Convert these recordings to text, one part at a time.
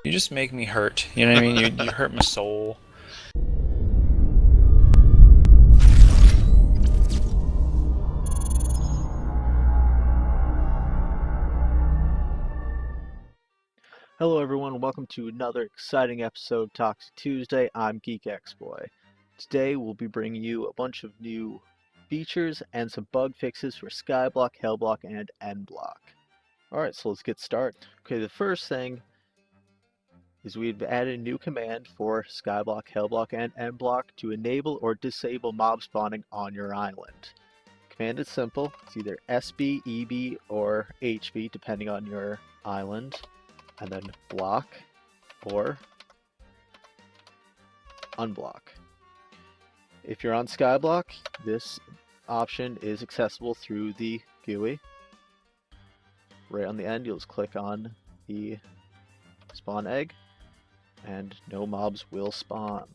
You just make me hurt. You know what I mean? You hurt my soul. Hello everyone, welcome to another exciting episode of Toxic Tuesday. I'm Geek X-Boy. Today we'll be bringing you a bunch of new features and some bug fixes for Skyblock, Hellblock, and Endblock. Alright, so let's get started. Okay, the first thing is we've added a new command for Skyblock, Hellblock, and Endblock to enable or disable mob spawning on your island. The command is simple. It's either SB, EB, or HB depending on your island. And then block or unblock. If you're on Skyblock, this option is accessible through the GUI. Right on the end, you'll just click on the spawn egg, and no mobs will spawn.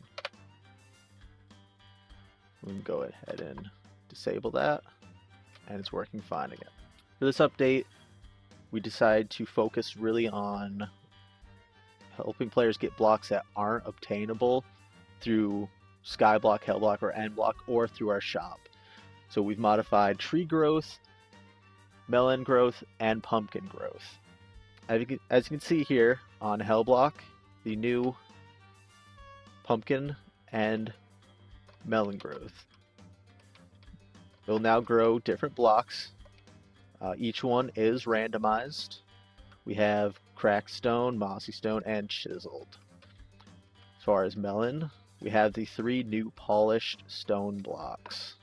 We can go ahead and disable that, and it's working fine again. For this update, we decided to focus really on helping players get blocks that aren't obtainable through Skyblock, Hellblock, or Endblock, or through our shop. So we've modified tree growth, melon growth, and pumpkin growth. As you can see here on Hellblock, the new pumpkin and melon growth will now grow different blocks. Each one is randomized. We have cracked stone, mossy stone, and chiseled. As far as melon, we have the 3 new polished stone blocks.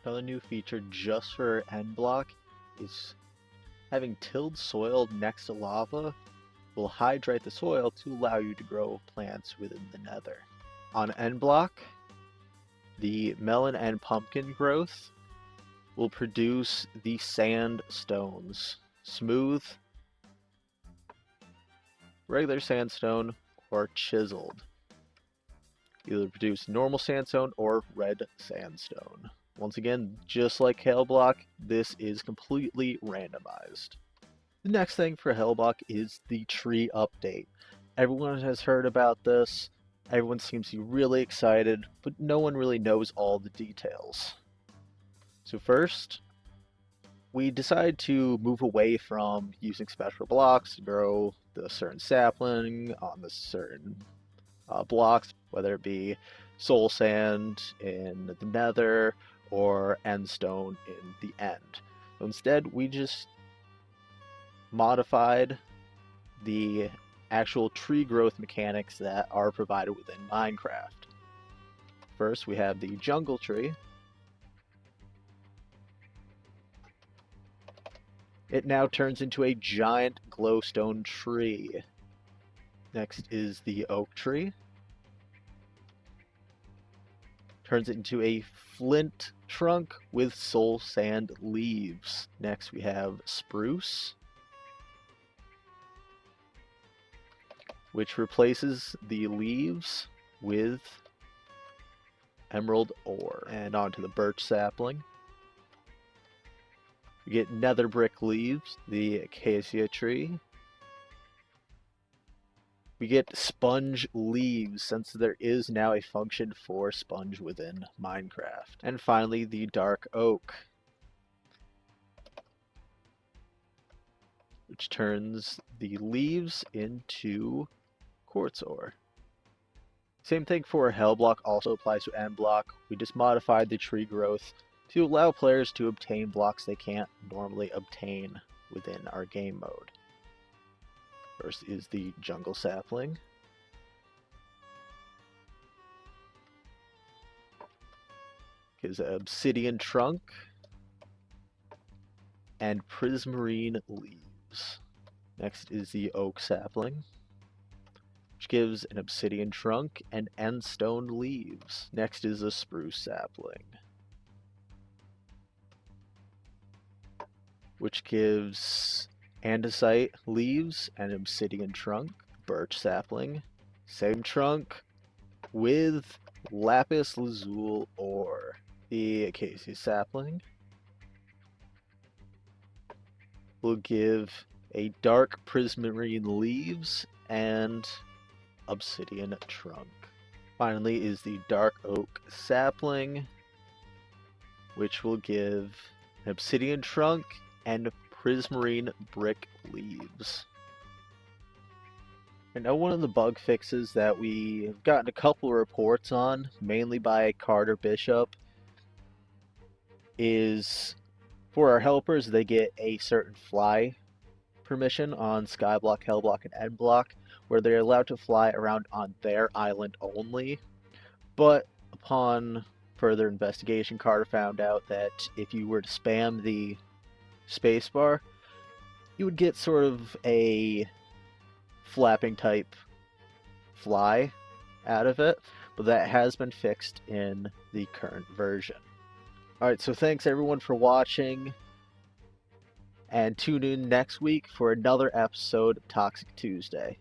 Another new feature just for Endblock is having tilled soil next to lava will hydrate the soil to allow you to grow plants within the nether. On Endblock, the melon and pumpkin growth will produce the sandstones. Smooth, regular sandstone, or chiseled. Either produce normal sandstone or red sandstone. Once again, just like Hellblock, this is completely randomized. The next thing for Hellblock is the tree update. Everyone has heard about this, everyone seems to be really excited, but no one really knows all the details. So first, we decided to move away from using special blocks to grow the certain sapling on the certain blocks, whether it be soul sand in the nether or endstone in the end. So instead, we just modified the actual tree growth mechanics that are provided within Minecraft. First, we have the jungle tree. It now turns into a giant glowstone tree. Next is the oak tree. Turns it into a flint trunk with soul sand leaves. Next we have spruce, which replaces the leaves with emerald ore. And onto the birch sapling. We get nether brick leaves, the acacia tree. We get sponge leaves, since there is now a function for sponge within Minecraft. And finally, the dark oak, which turns the leaves into quartz ore. Same thing for Hellblock also applies to Endblock. We just modified the tree growth to allow players to obtain blocks they can't normally obtain within our game mode. First is the jungle sapling. Gives an obsidian trunk and prismarine leaves. Next is the oak sapling, which gives an obsidian trunk and endstone leaves. Next is the spruce sapling, which gives andesite leaves and obsidian trunk. Birch sapling, same trunk with lapis lazuli ore. The acacia sapling will give a dark prismarine leaves and obsidian trunk. Finally is the dark oak sapling, which will give an obsidian trunk and prismarine brick leaves. I know one of the bug fixes that we've gotten a couple of reports on, mainly by Carter Bishop, is for our helpers, they get a certain fly permission on Skyblock, Hellblock, and Endblock, where they're allowed to fly around on their island only. But upon further investigation, Carter found out that if you were to spam the spacebar, you would get sort of a flapping type fly out of it, but that has been fixed in the current version. Alright, so thanks everyone for watching, and tune in next week for another episode of Toxic Tuesday.